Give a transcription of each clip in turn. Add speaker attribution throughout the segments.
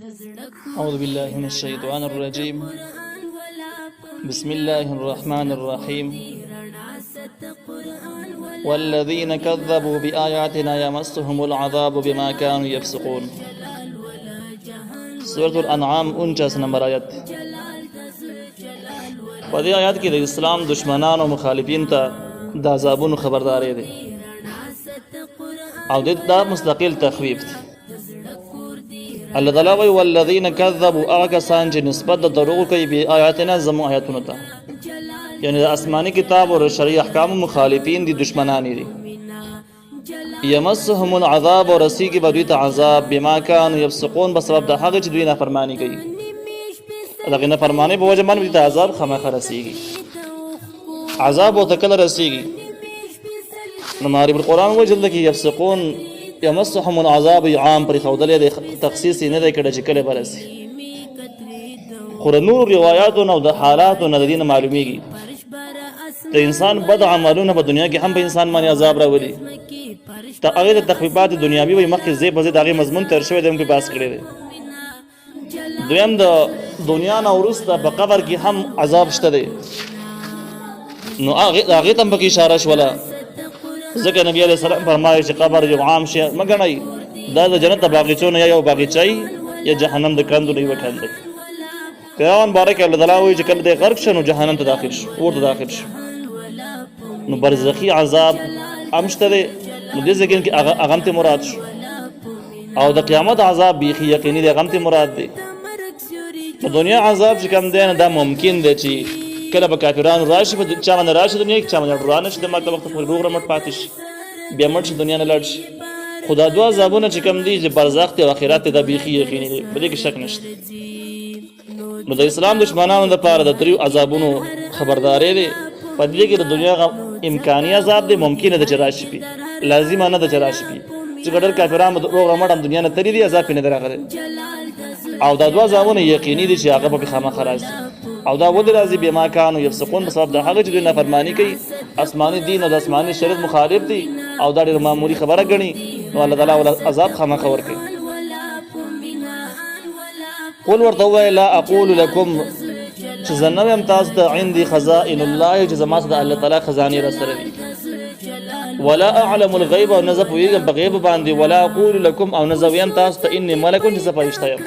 Speaker 1: أعوذ بالله من الشيطان الرجيم. بسم الله الرحمن الرحيم. والذين كذبوا بآياتنا يمسهم العذاب بما كانوا يفسقون. سورة الانعام 49 نمبر آیت. په دې آیات کې د اسلام دشمنان او مخالفین ته د عذابونو خبرداري ده او دا مستقل تخویف ده. الله تعالی وی والذین کذبوا اکسان چې نسبت د دروغ کوي به آیاتنا زمو آیاتونو ته، یعنی د آسمانی کتاب او شرعي احکام مخالفین دي، دشمنان دي. یمسهم العذاب ورسیږي به دوی ته عذاب بما كانوا يفسقون، بسبب د هغه چې دوی نافرمانی کوي. دغه نافرمانی په وجه باندې دوی ته عذاب خامخا رسیږي. عذاب او تکل رسیږي. نو ماری بالقران وجل کې يفسقون یمسهم العذاب عام پر خودلې د تخصیص نه دی کړه چې کله برسي. خو نور روایتو نو د حالاتو نه د دین معلومیږي د انسان بد عملونه په دنیا کې هم په انسان باندې عذاب راولي. ته هغه د تخفیفات دنیاوي وي مخکې زی په زی دغه مضمون تر شوی دم کې باس کړی دی. دویم د دنیا نه ورسته په قبر کې هم عذاب شته دی. نو هغه ته په اشاره شوله ځکه نبی علیہ السلام فرمایي چې قبر یو عام شی مګنئ، دا د جنت باغچو نه یو باغچای یا جهنم د کندو نه یو کند. پیغمبر بارک الله تعالی وایي چې کله د غرق شنو جهنم ته داخل شو، ورته داخل شو. نو برزخی عذاب امشته دی. نو دې ځکه کې هغه ته مراد شو، او د قیامت عذاب بیخي یقیني دی، هغه ته مراد دی. د دنیا عذاب چې کوم دی نه دا ممکن دی چې کله به کافرانو راشي په چا باندې راشي دنیا کې، چا باندې ورانه شي د مرګ وخت په روغ رمټ پاتې شي، بیا مړ شي دنیا نه لاړ شي. خدا دعا عذابونه چې کوم دي چې برزخ او آخرت ته د بیخي یقیني دي، په دې کې شک نشته. نو د اسلام دشمنانو لپاره د تریو عذابونو خبرداري دی. په دې کې د دنیا امکاني عذاب دی، ممکن ده چې راشي پی، لازم نه ده چې راشي پی. چې ګډر کافرانو روغ رمټ هم دنیا نه تری دي، عذاب نه دراغله. او دا دوا عذابونه یقیني دي چې هغه په خامخا راځي. او دا ود راځي بما كانوا يفسقون، بسبب د هغه چې دوی نافرمانی کوي، آسماني دین او د آسماني شریعت مخالف دي، او دا ډېر معمولی خبره ګڼي. نو الله تعالی ول عذاب خامخا ورکوي. قل ورته وای لا اقول لكم چې زنه هم تاسو ته عندي خزائن الله، چې زما د الله تعالی خزانه را سره دي. ولا اعلم الغيب، او نزه پوهیږم په غیب باندې. ولا اقول لكم، او نزه ویم تاسو ته اني ملک، چې زه فرشته یم.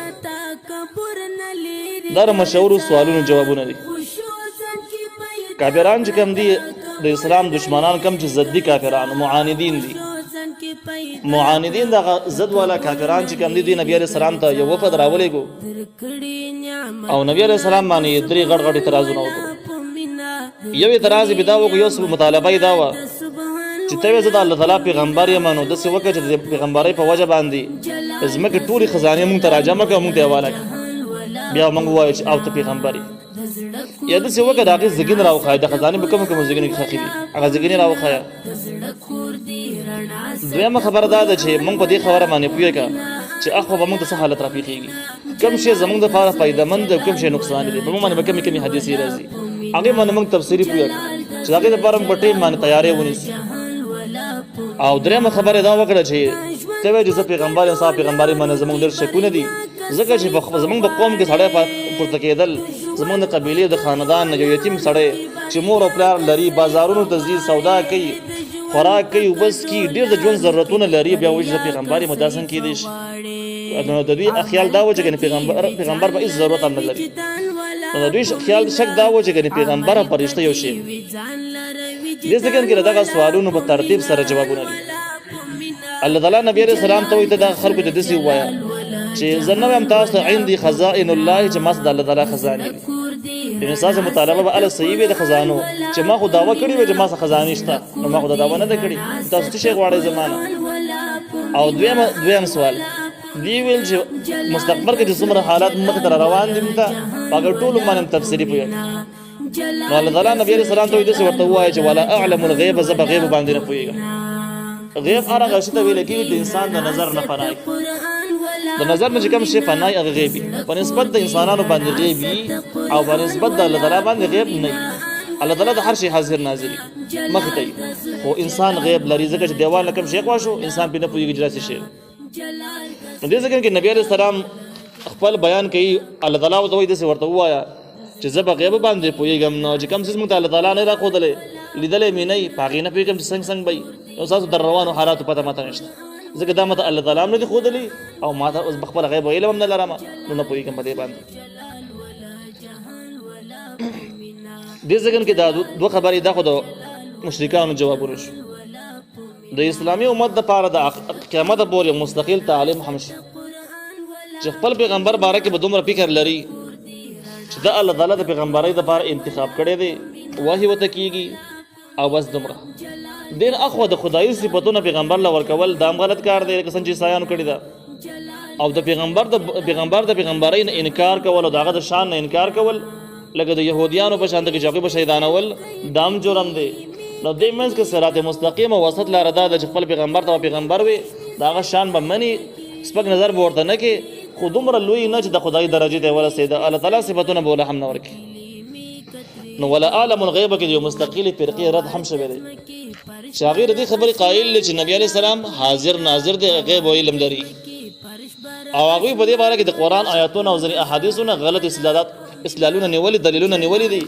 Speaker 1: دا مشهور سوالونو جوابونه دي. کافران چې کوم دي د اسلام دشمنان کم چې ضدي کافران معاندین دي. معاندین دا ضد والا کافران چې کوم دي نبی عليه السلام ته یو وفد راولېګو، او نبی عليه السلام باندې درې غټ غټ اعتراضونه وکړو. یو اعتراض به دا وکړو، یو څه مطالبه یې دا و چې ته زه د الله تعالی پیغمبر یم، نو داسې وکړه چې د پیغمبرۍ په وجه باندې زموږ ټولې خزانې مونږ ته راجمع کړه، مونږ ته حواله کړه، بیا مونږ ووایو چې او ته پیغمبر یې. یا داسې وکړه د هغې زګین راوښایه، د خزانې په کومو کومو زګینو کې ښخې دي، هغه زګینې راوښایه. دویمه خبره دا ده چې مونږ په دې خبره باندې پوهېږه چې اخوا به مونږ ته څه حالت راپېښېږي، کوم شی زمونږ دپاره فایدهمند دی او کوم شی نقصان دی، په مونږ باندې به کومې کومې حادثې راځي، هغې باندې مونږ تفصیلي پوهېږو چې د هغې دپاره مونږ په ټیم باندې تیاری ونیسو. او درېیمه خبره دا وکړه چې ته وایې چې زه پیغمبر یم، ستا پیغمبرۍ باندې زمونږ ډېر شکونه دي، ځکه چې زمونږ د قوم کې سړی پورته کېدل، زمونږ د قبیلې د خاندان نه یو یتیم سړی چې مور او پلار لري، بازارونو ته ځي، سودا کوي، خوراک کوي، وبس کوي، ډېر د ژوند ضرورتونه لري، بیا وایي چې زه پیغمبر یم. دا څنګه کېدی شي؟ نو د دوی خیال دا و چې پیغمبر به هېڅ ضرورت هم نه لري. نو د دوی خیال شک دا و چې پیغمبر او فرشته یو شی. دې ځکه کې دغه سوالونو په ترتیب سره جوابونه دي. الله تعالی نبی عليه السلام ته وایي ته دا خلکو ته داسې ووایه چې زه نه وایم تاسو ته عندي خزائن الله، چې ما د الله تعالی خزانې دي. یعنې ستاسو مطالبه به هله صحیح وي د خزانو، چې ما خو دعوه کړې وه چې ما څه خزانې شته، نو ما خو دا دعوه نه ده کړې. تاسو څه شی غواړئ زما نه؟ او دویم سوال دی ویل چې مستقبل کې چې څومره حالات مخې ته روان دي، موږ ته په هغه ټولو باندې تفصیلي پوهېږو. نو الله تعالی نبی علیه السلام ته وایي داسې ورته ووایه چې ولا اعلم الغیب، زه په غیب باندې نه پوهېږم. غیب هغه شی ته ویل کېږي د انسان د نظر نه پناه وي. د نظر نه چې کوم شی پناه وي هغه غیب وي. په نسبت د انسانانو باندې غیب وي، او په نسبت د الله تعالی باندې غیب نه وي. الله تعالی د هر شي حاضر ناظر وي، مخې ته وي، خو انسان غیب لري، ځکه چې دیوال نه کوم شی خوا شو انسان پرې نه پوهېږي چې داسې شی. نو دې ځکه کې نبی علیه السلام خپل بیان کوي الله تعالی او دوی د څه ورته وایا چې زه به غیب باندې پوهېږم نو چې کوم څیز موږ ته الله تعالی نه راښودلی لیدلی مې نه وي په هغې نه پوهېږم چې څنګه به وي نو ستاسو در روانو حالاتو پته ماته نشته ځکه دا ماته الله تعالی هم نه دي ښودلي او ماته اوس به خپله غیب علم هم نه لرم نو نه پوهېږم په دې باندې دې ځګن کې دا دوه خبرې دا خو د مشرکانو جوابونه شو د اسلامي امت دپاره د قیامت پورې مستقل تعلیم هم شو چې خپل پیغمبر باره کې به دومره فکر لري چې دا الله تعالی د پیغمبرۍ دپاره انتخاب کړی دی وحي ورته کېږي او بس دومره دین اخوا د خدایي صفتونه پیغمبر له ورکول دا هم غلط کار دی لکه څنګه چې عیسایانو کړي ده او د پیغمبر د پیغمبرۍ نه انکار کول او د هغه د شان نه انکار کول لکه د یهودیانو په شان کې چې هغوی به شهیدانول دا هم جرم دی نو دې منځ کې صراط مستقیم او وسط لاره دا ده چې خپل پیغمبر ته پیغمبر وي د هغه شان به مني سپک نظر به ورته نه کې خو دومره لوی نه چې د خدای درجې ته ورسېده الله تعالی صفتونه به له هم نه ورکړي نو ولا عالم الغیب کې یو مستقل فرقې رد هم شوی دی چې هغې د دې خبرې قایل دی چې نبی علیه السلام حاضر ناظر دی غیب او علم لري او هغوی په دې باره کې د قرآن آیاتونه او ځینې احادیثونه غلط استدلالونه نیولي دلیلونه نیولي دي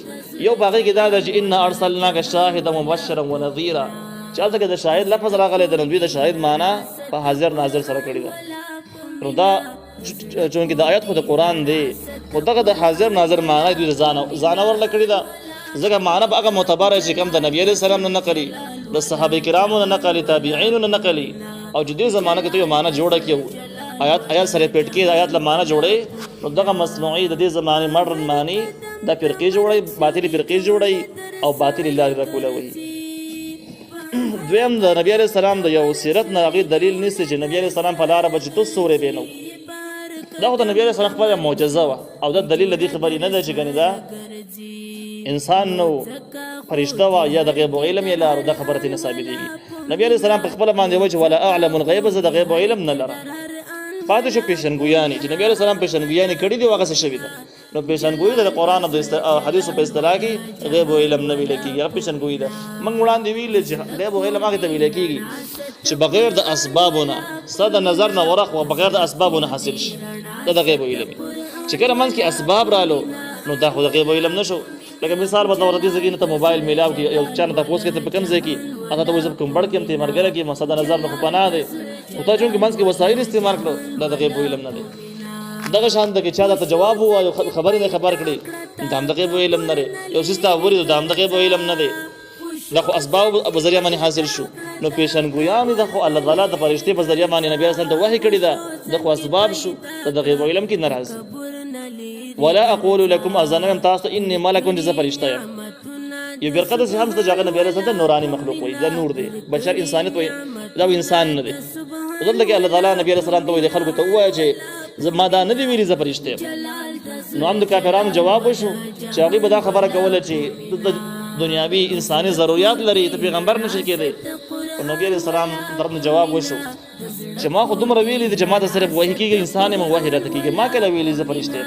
Speaker 1: یو په هغې کې دا ده چې انا ارسلناک شاهدا مبشرا ونذیرا چې هلته کې د شاهد لفظ راغلی ده نو دوی د شاهد معنا په حاضر ناظر سره کړې ده نو دا چونکې د آیات خو د قرآن دی خو دغه د حاضر ناظر معنا دوی د ځانه ورله کړې ده ځکه معنا به هغه معتبره چې کوم د نبي علیه السلام نه نقلي د صحابه کرامو نه نقلي تابعینو نه نقلي او چې دې زمانه کې ته یو معنا جوړه کړو آیات سره پیټ کې آیات له معنا جوړې نو دغه مصنوعي د دې زمانه مډرن معنی د فرقې جوړې باطلي فرقې جوړې او باطلي لارې راکولوي دویم د نبی علیه السلام د یو سیرت نه هغې دلیل نیسي چې نبی علیه السلام په لاره به چې تو سورې به نه دا خو د نبی علیه السلام خبره معجزه وه او دا دلیل د دې خبرې نه ده چې ګنې دا انسان نو فرشته وه یا د غیب علم یې لارو دا خبره ترې نه ثابتېږي نبی علیه السلام په خپله باندې وایي چې ولا اعلم الغیب زه د غیب علم نه لرم پاتې شو پیشنګویانې چې نبی علیه السلام پیشنګویانې کړي دي هغه څه شوي ده نو پیشنګویي د قرآن او د حدیثو په اصطلاح کې غیب علم نه ویلی کېږي هغه پیشنګویي ده موږ وړاندې ویلې چې غیب علم هغې ته ویلی کېږي چې بغیر د اسبابو نه ستا د نظر نه ورق و بغیر د اسبابو نه حاصل شي دا د غیب علم چې کله منځ کې اسباب رالو نو دا خو د غیب علم نه شو لکه مثال به طور دې ځای کې ته موبایل میلاو کې یو چا نه تپوس کې ته په کوم ځای کې هغه ته وایي زه په کوم بړ کې یم ته یې ملګری کې یم ستا د نظر نه خو پناه دی خو تا چونکې منځ کې وسایل استعمال کړو دا د غیب علم نه دی دغه شان ده کې چا درته جواب ووایو خبرې نه خبر کړي دا هم د غیب علم نه دی یو څیز ته اورېدو دا هم د غیب علم نه دی دا خو اسباب په ذریعه باندې حاصل شو نو پیشنګویان دا خو الله تعالی د فرشتې په ذریعه باندې نبی رسول ته وحی کړی دا د خو اسباب شو د غیب علم کې ناراض ولا اقول لكم اذنم تاسو اني ملک جز فرشتہ یم یو برقه د هم څه جګه نبی رسول ته نورانی مخلوق وي دا نور دی بشر انسانیت وي دا انسان نه دی دلته کې الله تعالی نبی رسول ته وایي خلکو ته وایي چې زما دا نه دی ویلي زه فرشته یم نو هم د کافرانو جواب وشو چې هغوی به دا خبره کوله چې دنیاوي انساني ضرورت لري ته پیغمبر نشي کېدی او نبی علیه السلام طرف نه جواب وشو چې ما خو دومره ویلي دي چې ما ته صرف وحي کېږي انسان یم وحي راته کېږي ما کله ویلي زه فرشته یم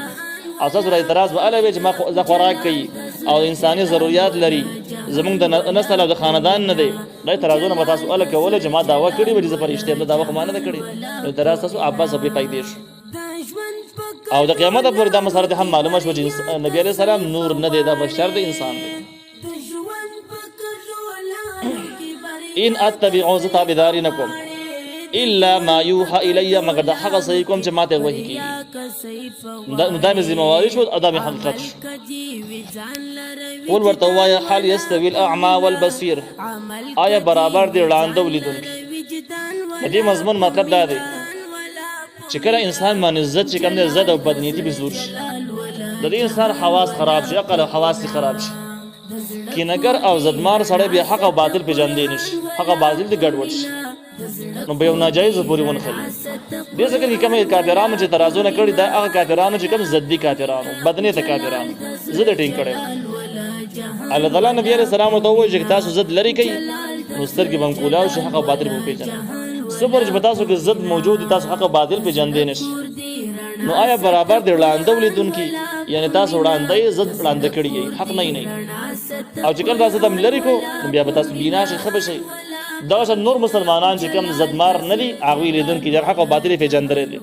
Speaker 1: او تاسو را اعتراض به هله وی چې ما خو زه خوراک کوي او انساني ضرورت لري زمونږ د نسل او د خاندان نه دی دا اعتراضونه به تاسو هله کوله چې ما دعوه کړې وه چې زه فرشته یم دا دعوه خو ما نه ده کړې نو اعتراض تاسو عباس ابي قیدې شو او د قیامت پورې دا مسله هم معلومه شوه چې نبی علیه السلام نور نه دی دا بشر دی انسان دی ان اتبعوا ذ تابعداري نکوم الا ما يوحى الي مگر دا هغه صحیح کوم چې ماته وحی کیږي نو دا مې ذمہواری شو او دا مې حقیقت شو قول ورته وایه حال یستوي الاعمى والبصير آیا برابر دی وړاندې ولیدونکي د دې مضمون مطلب دا دی چې کله انسان باندې زد چې کوم دی زد او بدنیتي به زور شي د دې انسان حواس خراب شي عقل او حواس خراب شي کینهګر او زدمار سړی بیا حق او باطل پیژندې نشي حق او باطل دې ګډوډ شي نو به یو ناجایز پورې ونخلي دې ځکه چې کوم کافرانو چې ترازونه کړي دا هغه کافرانو چې کوم زدي کافرانو بدنیته کافرانو زد ټینګ کړي الله تعالی نبی علیہ السلام ته وایي چې تاسو زد لري کوي نو سترګې به کولاو شي حق او باطل به پیژنئ صبر چې تاسو کې زد موجود تاسو حق او باطل پیژندې نشي نو آیا برابر دی وړاندې ولیدونکي یعنی تاسو وړاندې زد وړاندې کړي حق نه او چې کله تاسو دم لري کو نو بیا به تاسو بینا شي خبر شي دا نور مسلمانان چې کوم زدمار نه دي هغه لیدونکي د حق او باطل پیژندل دي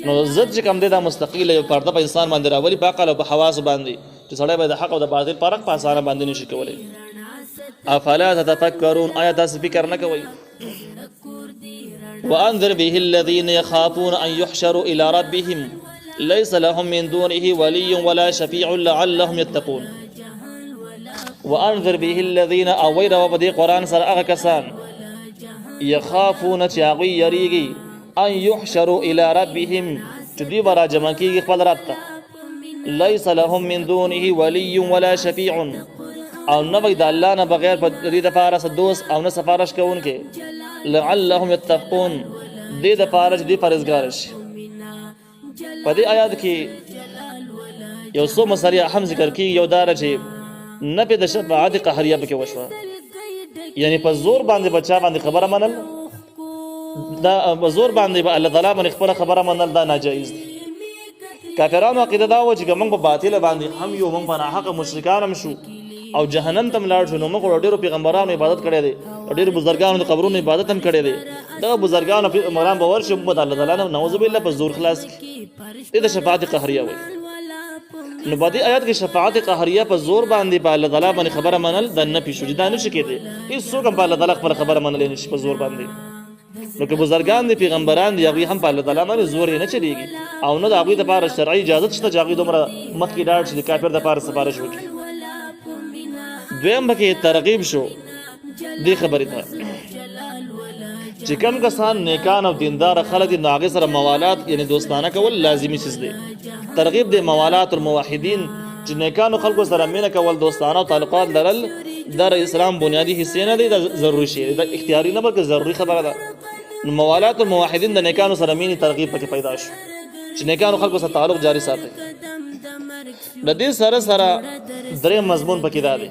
Speaker 1: نو ضد چې کوم دی دا مستقیل یو پرده په انسان باندې راولي په عقل او په حواس باندې چې سړی به د حق او د باطل فرق په اسانه باندې نشي کولی. افلا تتفکرون آیا تاسو فکر نه کوئ؟ وانذر به الذين يخافون ان يحشروا الى ربهم ليس لهم من دونه ولي ولا شفيع لعلهم يتقون. وانذر به الذين اوير وبدي قران سره هغه کسان يخافون چې هغوی یریږي ان يحشروا الى ربهم چې دوی به راجمع کېږي خپل رب ته ليس لهم من دونه ولي ولا شفيع او نه وي د الله نه بغیر په دې دپاره څه دوست او نه سفارش کوونکی لعلهم يتقون دې دپاره چې دوی پرهیزګاره شي. په دې آیات کې یو څو مسلې هم ذکر کېږي. یو دا ده چې نفي د شفاعت قهریه پکې وشوه، یعنی په زور باندې بچا باندې خبره منل، دا په زور باندې به الله تعالی باندې خپله خبره منل دا ناجایز دي. کافرانو عقیده دا و چې که موږ په باطله باندې هم یو، موږ په ناحقه مشرکان هم شو او جهنم ته لاړ شو، نو موږ ډېرو پیغمبرانو عبادت کړی دی او ډېرو بزرګانو د قبرونو عبادت هم کړی دی. دغه بزرګان او پیغمبران به ورشي موږ د الله تعالی نه نعوذ بالله په زور خلاص کړي. دې ته شفاعت قهریه وایي. نو په دې آیات کې شفاعت قهریه په زور باندې په الله تعالی باندې خبره منل د نفي شو، دا نشي کېدی. هېڅوک هم په الله تعالی خپله خبره منلی نشي په زور باندې. نو که بزرګان دي پیغمبران دي هغوی هم په الله تعالی باندې زور یې نه چلېږي او نه د هغوی دپاره شرعي اجازت شته چې هغوی دومره مخکې لاړ شي د کافر دپاره سفارش وکړي. دویم پکې ترغیب شو دې خبرې ته چې کوم کسان نیکان او دیندار خلک دي نو هغې سره موالات یعنی دوستانه کول لازمي چیز دی. ترغیب دی موالات الموحدین چې نیکانو خلکو سره مینه کول، دوستانه او تعلقات لرل دا اسلام بنیادي حصې نه دی، دا ضروري شی دی، دا اختیاري نه بلکې ضروري خبره ده. نو موالات الموحدین د نیکانو سره مینې ترغیب پکې پیدا شو چې نیکانو خلکو سره تعلق جاری ساتي. د دې سره سره درېیم مضمون پکې دا دی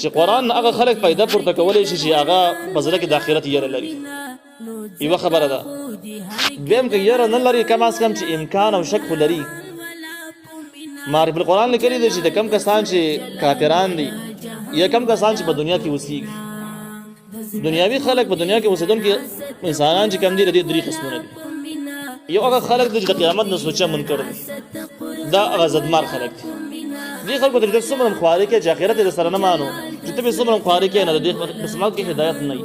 Speaker 1: چې قرآن هغه خلک پیدا پورته کولی شي چې هغه په زړه کې د آخرت یره لري. یوه خبره ده. دویم که یره نه لري کم از کم چې امکان او شک خو لري. معرف القرآن لیکلي دی چې د کم کسان چې کافران دي یا کم کسان چې په دنیا کې اوسېږي، دنیاوي خلک په دنیا کې اوسېدونکي انسانان چې کم دي د دې درې قسمونه دي. یو هغه خلک دي چې د قیامت نه سوچه منکر دي، دا هغه ضدمار خلک دي. دې خلکو ته د څومره خواري کوي چې آخرت یې سره نه مانو، چې ته به څومره خواري کوي نه د دې قسمت کې هدایت نه وي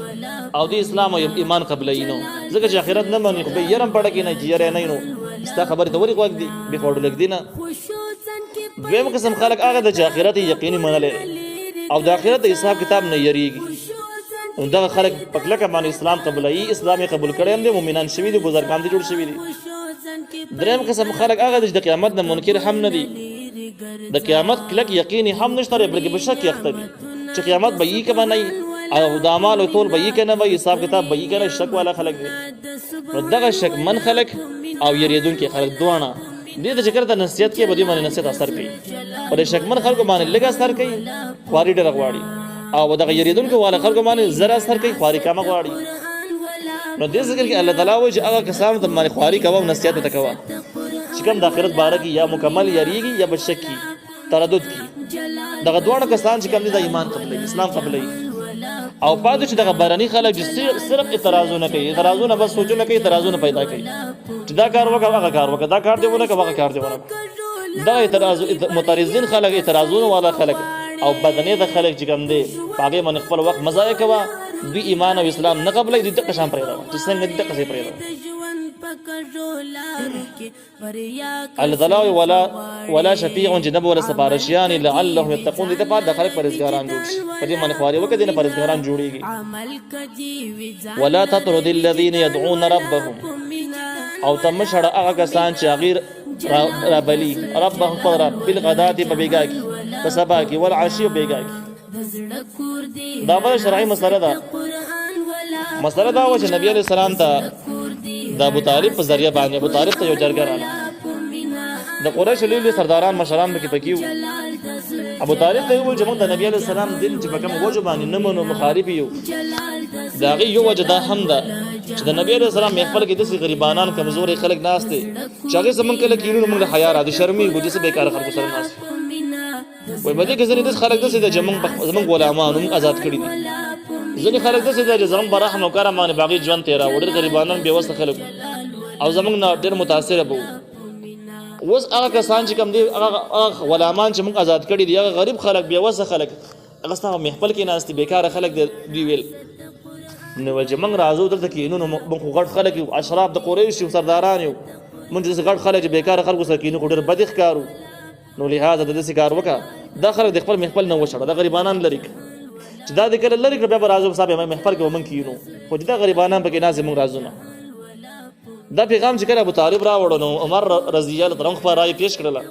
Speaker 1: او د اسلام او ایمان قبلوي نو ځکه چې آخرت نه ماني خو به یې هم پړه کې نه چې یری نه نو ستا خبرې ته ولې غوږ دي بې خوړو لږ دي نه. دویم قسم خلک هغه ده چې آخرت یې یقیني منلی او د آخرت د حساب کتاب نه یریږي. دغه خلک په کلکه باندې اسلام قبلوي، اسلام یې قبول کړی هم دی، مؤمنان شوي دي، بزرګان دي جوړ شوي دي. دریم قسم خلک هغه ده چې د قیامت نه منکر هم نه دي، د قیامت کلک یقیني هم نشته بلکې په شک یخته دي چې قیامت به یې که به نه او د اعمالو ټول به یې که نه به حساب کتاب به یې که نه. شک والا خلک دي. نو دغه شکمن خلک او یریدونکي خلک دواړه دې ته چې کله ته نصیحت کوې به دوی باندې نصیحت اثر کوي. په دې شکمن خلکو باندې لږ اثر کوي، خواري ډېره غواړي، او دغه یریدونکو والا خلکو باندې زر اثر کوي، خواري کمه غواړي. نو دې ذکر کې الله تعالی وایي چې هغه کسانو ته باندې خواري کوه او نصیحت ورته کوه چې کوم د آخرت باره کې یا مکمل یریږي یا به شک کي، تردد کي. دغه دواړه کسان چې کوم دي د ایمان قبلوي، اسلام قبلوي. او پاتې چې دغه بهرني خلک چې صرف اعتراضونه کوي، اعتراضونه بس سوچونه کوي، اعتراضونه پیدا کوي چې دا کار وکړه هغه کار وکړه، دا کار دې ونه کړه هغه کار دې ونه کړه. دغه اعتراض معترضین خلک، اعتراضونه والا خلک او بدنې د خلک چې کوم دي په هغې باندې خپل وخت مه ضایع کوه. دوی ایمان او اسلام نه قبلوي، دوی دغه شان پرېږدوه چې څنګه دي دغسې پرېږدوه. الله تعالی ولا شفیع چې نه به ولا سفارشیان لعلهم یتقون، دې دپاره د خلک پرهېزګاران جوړ شي. په دې باندې خواري وکړه دې نه پرهېزګاران جوړېږي. ولا تطرد الذین یدعون ربهم، او ته مه شړه هغه کسان چې هغې رابلي ربهم خپل رب بالغداة په بېګا کې، په سبا کې، والعشي په بېګا کې. دا بله شرعي مسله ده. مسله دا وه چې نبي علیه السلام ته د ابوطالب په ذریعه باندې ابوطالب ته یو جرګه راغله. د قریشو لوی لوی سرداران مشران پکې وو. ابوطالب ته یې وویل چې موږ د نبي علیه السلام دین چې په کوم وجو باندې نه منو، مخالف یو. د هغې یو وجه دا هم ده چې د نبي علیه السلام محفل کې داسې غریبانان کمزوري خلک ناست دي چې هغې څه موږ کله کینو نو موږ له حیا راځي، شرمېږو داسې بېکاره خلکو سره ناست وایي. په دې کې ځینې داسې خلک داسې ده چې زموږ غلامان موږ آزاد کړي دي. ځینې خلک داسې ده چې زموږ په رحم او کرم باندې باغي ژوند تېراوه، ډېر غریبانان بېوسه خلک او زمونږ نه ډېر متاثره به وو. اوس هغه کسان چې کوم دي هغه غلامان چې موږ آزاد کړي دي هغه غریب خلک بېوسه خلک هغه ستا محفل کې ناست دي بېکاره خلک دوی ویل نو چې موږ راځو دلته کښېنو نو موږ خو غټ خلک یو اشراف د قریش یو سرداران یو موږ داسې غټ خلک چې بېکاره خلکو سره کښېنو خو ډېر بد ښکارو نو لحاظه د داسې کار وکړه دا خلک د خپل محفل نه وشړه دا غریبانان لرې کړه چې دا د کله لرې کړه بیا به راځو صاحب محفل کې به موږ کښېنو خو چې دا غریبانان پکې ناست موږ راځو نه. دا پیغام چې کله ابو طالب راوړو نو عمر رضی الله عنه خپله رایه پیش کړله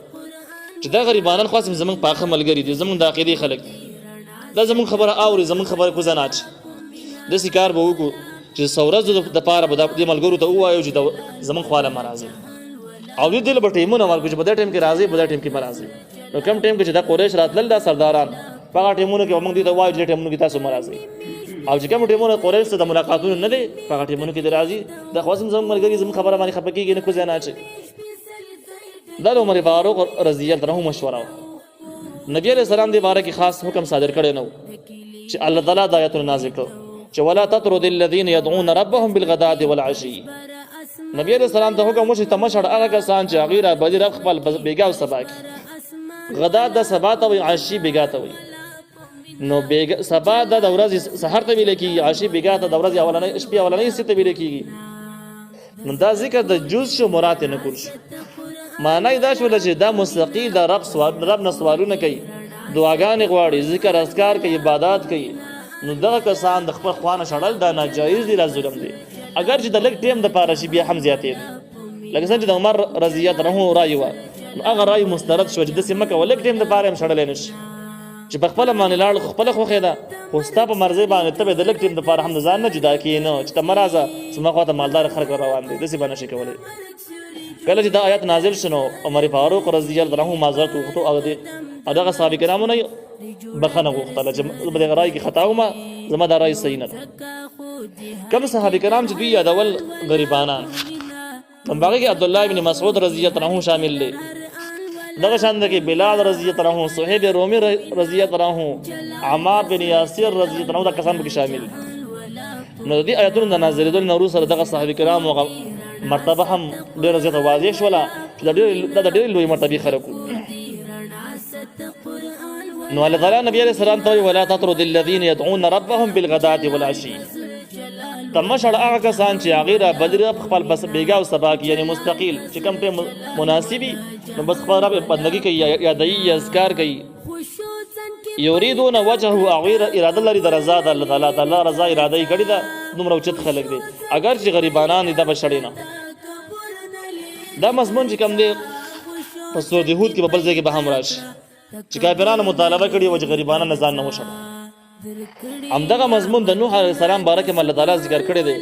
Speaker 1: چې دا غریبانان خو زموږ پاخه ملګري دي زموږ د عقیدې خلک دا زموږ خبره اوري زموږ خبره کوزه نه اچي داسې کار به وکړو چې څو ورځو دپاره به دې ملګرو ته ووایو چې زموږ خواله مه راځئ او دوی دې له به ټیمونه ورکړو چې په دې ټایم کې راځئ په دې ټایم کې مه راځئ. نو کوم ټایم کې چې دا قریش راتلل دا سرداران په هغه ټیمونو کې به موږ دوی ته وایو چې دې ټیمونو کې تاسو مه راځئ او چې کوم ټیمونه قریش ته د ملاقاتونو نه دی په هغه ټیمونو کې دې راځي دا خو زموږ ملګري زموږ خبره باندې خفه کېږي نه کوزه نه اچوي. دا د عمر فاروق رضی الله عنه مشوره وه. نبی علیہ السلام دې باره کې خاص حکم صادر کړی نه و چې الله تعالی د آیتونه نازل کړو چې ولا تطرد الذین یدعون ربهم بالغداة والعشی. نبی علیہ السلام ته حکم وشي ته مه شړه هغه کسان چې هغوی رابلي رب خپل بېګا او سبا کې. غدا د سبا ته وایي عشي بېګا ته وایي نو سبا د ورځې سحر ته ویل کېږي عشي بېګا ته د ورځې شپې اولنۍ حصې ته ویل کېږي. نو دا ذکر د جز شو مراد یې نه کول شو معنی دا شوله چې دا مستقیل د رب نه سوالونه کوي دعاګانې غواړي ذکر اذکار کوي عبادات کوي نو دغه کسان د خپل خوا نه شړل دا ناجایز دي دا ظلم دی اگر چې د لږ ټیم دپاره شي بیا هم زیاتې دي لکه څنګه چې د عمر رضی الله عنه رایې وه نو هغه رایې مسترد شوه چې داسې مه کوه لږ ټیم دپاره هم شړلی نه شي چې په خپله باندې لاړ خو خپله خوښې ده خو ستا په مرضۍ باندې ته به د لږ ټیم دپاره هم د ځان نه جدا کښېنه چې ته مه راځه زما خوا ته مالدار خلک روان دي داسې به نشي کولی. کله چې دا آیت نازل شو نو عمر فاروق رضی الله عنه معذرت وغوښتو او دغه صحابه کرامو نه بخښنه غوښتله چې په دغه رایې کې خطا ومه زما دا رایې صحیح نه ده. کوم صحابه کرام چې دوی یادول غریبانان هغې کې عبدالله بن مسعود رضی الله عنه شامل دی دغه شان ده کې بلال رضی الله عنه صہیب رومی رضی الله عنه عمار بن یاسر رضی الله عنه دا کسان پکې شامل نو د دې آیتونو د نازلېدو نه وروسته دغه صحابه کرامو مرتبه هم ډېره زیاته واضح شوله چې دا د ډېرې لویې مرتبې خلک وو. نو الله تعالی نبی علیہ السلام ته ولا تطرد الذین يدعون ربهم بالغداة والعشی ته مه شړه هغه کسان چې هغې رابلي رب خپل بس بېګا او سبا کې یعنې مستقیل چې کوم ټایم مناسب وي نو بس خپل رب بندګي کوي یادوي اذکار کوي یریدون وجهه هغوی اراده لري د رضا د الله تعالی د الله رضا اراده یې کړې ده دومره اوچت خلک دی اگر چې غریبانان دي دا به شړې نه. دا مضمون چې کوم دی په سورة هود کې په بل ځای کې به هم راشي چې کافرانو مطالبه کړې وه چې غریبانان نه ځان نه وشړه. همدغه مضمون د نوح علیه السلام باره کې الله تعالی ذکر کړی دی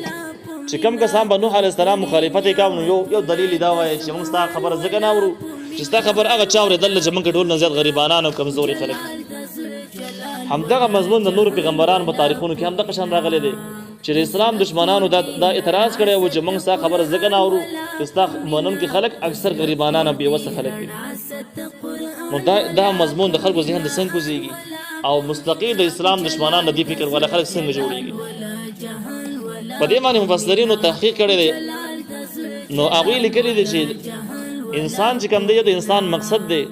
Speaker 1: چې کوم کسان به نوح علیه السلام مخالفت یې کاوه نو یو دلیل یې دا وایي چې موږ ستا خبره ځکه نه اورو چې ستا خبر هغه چا اورېدل چې موږ ټول نه زیات غریبانان او کمزوري خلک. همدغه مضمون د نورو پیغمبرانو په تاریخونو کې هم دغه شان راغلی دی چې د اسلام دشمنانو دا اعتراض کړی و چې موږ ستا خبره ځکه نه اورو چې ستا منونکي خلک اکثر غریبانان او بېوسه خلک دي. نو دا مضمون د خلکو ذهن د څنګه کوزېږي او مستقیل د اسلام دشمنان د دې فکر والا خلک څنګه جوړېږي په دې باندې مفسرینو تحقیق کړی دی. نو هغوی لیکلي دي چې انسان چې کوم دی یو د انسان مقصد دی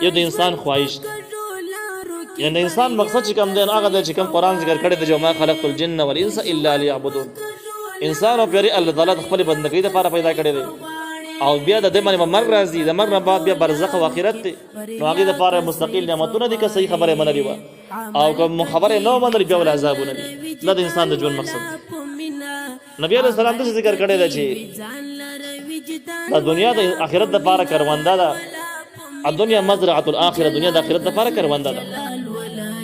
Speaker 1: یو د انسان خواهش دی یعنی د انسان مقصد چې کوم دی هغه دی چې کوم قرآن ذکر کړی دی چې وما خلقت الجن والانس الا لیعبدون انسان او پیاري الله تعالی د خپلې بندګۍ دپاره پیدا کړی دی او بیا د دې باندې به مرګ راځي د مرګ نه بعد بیا برزخ او آخرت دی نو هغې دپاره مستقل نعمتونه دي که صحیح خبره یې منلې وه او که خبره یې نه ومنلې بیا ول عذابونه دي دا د انسان د ژوند مقصد دی. نبی علیه السلام داسې ذکر کړی دی چې د دنیا د آخرت دپاره کرونده ده الدنیا مزرعة الاخره دنیا د آخرت دپاره کرونده ده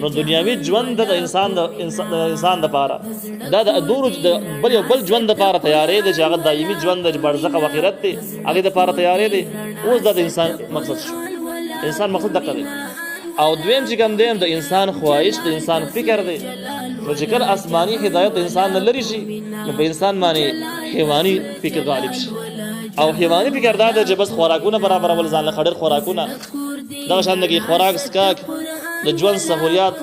Speaker 1: نو دنیاوي ژوند د انسان دپاره دا د نورو بل یو بل ژوند دپاره تیارې دی چې هغه دایمي ژوند د برزخ او آخرت دی هغې دپاره تیارې دی اوس دا د انسان مقصد شو انسان مقصد دقه دی. او دویم چې کوم دی د انسان خواهش د انسان فکر دی نو چې کله آسماني هدایت د انسان نه لرې شي نو په انسان باندې حیواني فکر غالب شي او حیواني فکر دا دی چې بس خوراکونه برابرول ځان له ښه ډېر خوراکونه دغه شان د خوراک څښاک د ژوند سهولیات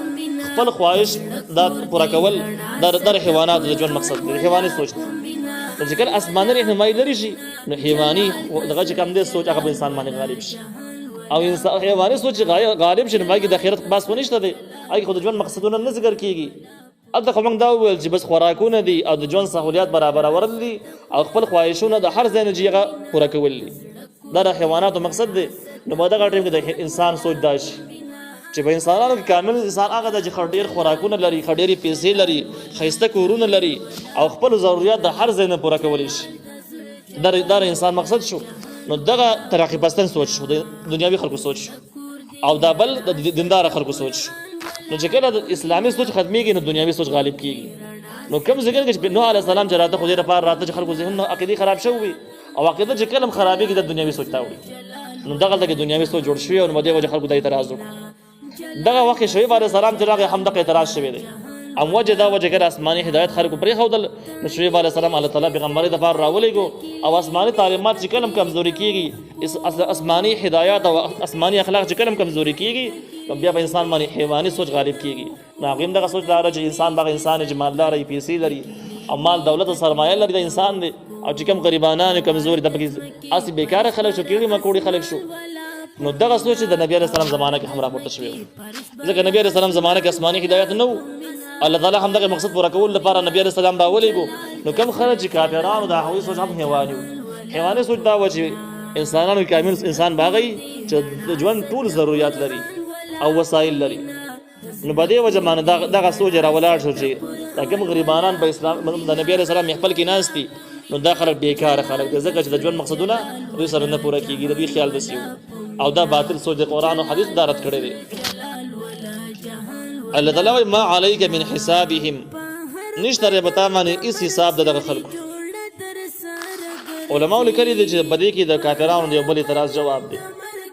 Speaker 1: خپل خواهش دا پوره کول دا د حیواناتو د ژوند مقصد دی حیواني سوچ دی. چې کله آسماني رهنمایي لري شي نو حیواني دغه چې کوم دې سوچ هغه په انسان باندې غالب شي او انسان حیواني سوچ غالب شي نو باقي د آخرت بس ونشته دی هغه خو د ژوند مقصدونه نه ذکر کیږي اته خو موږ دا وویل چې بس خوراکونه دي او د ژوند سہولیات برابرول دي او خپل خواهشونه د هر ځای نه چې هغه پوره کول دي دا د حیواناتو مقصد دی نو په دغه ټیم کې د انسان سوچ دا شي چې په انسانانو کې کامل انسان هغه د چې ډېر خوراکونه لري ډېرې پیسې لري ښایسته کورونه لري او خپل ضرورت د هر ځای نه پوره کولی شي دا انسان مقصد شو نو دغه ترقي پستن سوچ شو د دنیاوي خلکو سوچ شو او دا بل د دیندار خلکو سوچ شو نو چې کله د اسلامي سوچ ختميږي نو دنیاوي سوچ غالب کیږي نو کوم ذکر کې نوح عليه السلام چې راته خو دې لپاره راته چې خلکو ذهن عقیده خراب شوی او عقیده چې کلم خرابېږي د دنیاوي سوچ تا وړي نو دغه د دنیاوي سوچ جوړ شوی او نو دې وجه خلکو د اعتراض وکړ دغه وخت شعیب علیه السلام چې راغی هم دغه اعتراض شوی دی ام وجه دا وجه کړه آسماني هدایت خلکو پرې خودل نو شعیب علیه السلام الله تعالی پیغمبري د فار راولېګو او آسماني تعلیمات چې کلم کمزوري کیږي آسماني هدایت او آسماني اخلاق چې کلم کمزوري کیږي نو بیا په انسان باندې حیواني سوچ غالب کیږي نو هغه دغه سوچ دار چې انسان باغ انسان چې مالدار ای پیسې لري او مال دولت او سرمایه لري د انسان دی او چې کم غریبانان کمزوري د پکې اسی بیکاره خلک شو کیږي مکوړي خلک شو نو دغه سوچ د نبی عليه السلام زمانه کې هم راپورته شوی ځکه نبی عليه السلام زمانه کې آسماني هدایت نه و الله تعالی هم دغه مقصد پوره کول لپاره نبی عليه السلام راولېګو نو کم خلک چې کافرانو د هغوی سوچ هم حیواني سوچ دا و چې انسانانو کامل انسان باغی چې د ژوند ټول ضرورت لري او وسایل لري نو بده وجه باندې دغه سوچ راولاړ شو چې دا کوم غریبانان په اسلام د نبی عليه السلام خپل کې ناشتي نو دا خلک بیکاره خلک د ځکه چې د ژوند مقصدونه دوی سره نه پوره کیږي د دوی خیال بسیو او دا باطل سوچ د قرآن او حدیث دارت کړی دی الله تعالی ما علیک من حسابهم نشته بتا باندې اس حساب دغه خلکو علماء لیکلي دي چې بده کې د کافرانو دی بل اعتراض جواب دی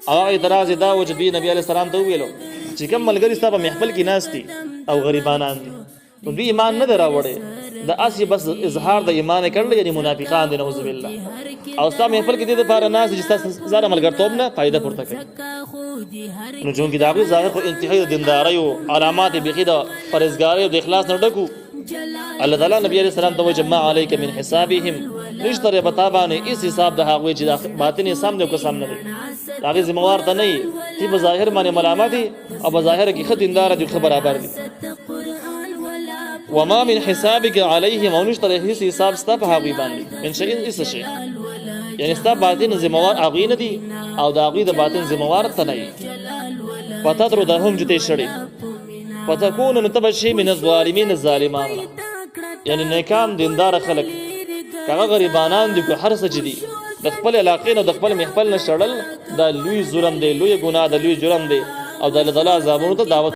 Speaker 1: او اعتراض دا و چې دوی نبی علیه السلام ته ویلو چې کوم ملګری ستا په محفل کې ناشتي او غریبانان دي نو دوی ایمان نه دراوړي د اسی بس اظهار د ایمان کړل یعنی منافقان دي نعوذ بالله او ستا محفل کې د لپاره ناس چې تاسو زاره ملګرتوب نه فائدہ پورته کوي نو چون کې دا غي ظاهر په انتهایی دینداري او علامات بخیده پرهیزګاری او د اخلاص نه ډکو الله تعالی نبی علیہ السلام ته جمع علیک من حسابهم نشتره بتابانه اس حساب د هغه چې باطن حساب نه کو سامنے دی هغه ذمہوار ته نه دی په ظاهر باندې ملامت دي او په ظاهر کې خدیندار دي خبر برابر دي وما من حسابك عليهم او نشتره هیڅ حساب ستا په هغه باندې من شيء اس شي یعنی ستا باطن ذمہوار هغه نه دي او د هغه د باطن ذمہوار ته نه پتا درو دهم جته شړي فتكون نتبشي من الظالمين الظالمان یعنی نیکان دیندار خلق کغه غریبانان دي هر څه دي د خپل علاقې نه د خپل محفل نه شړل دا لوی ظلم دی لوی ګناه دی لوی جرم دی او د الله تعالی عذابونو ته دعوت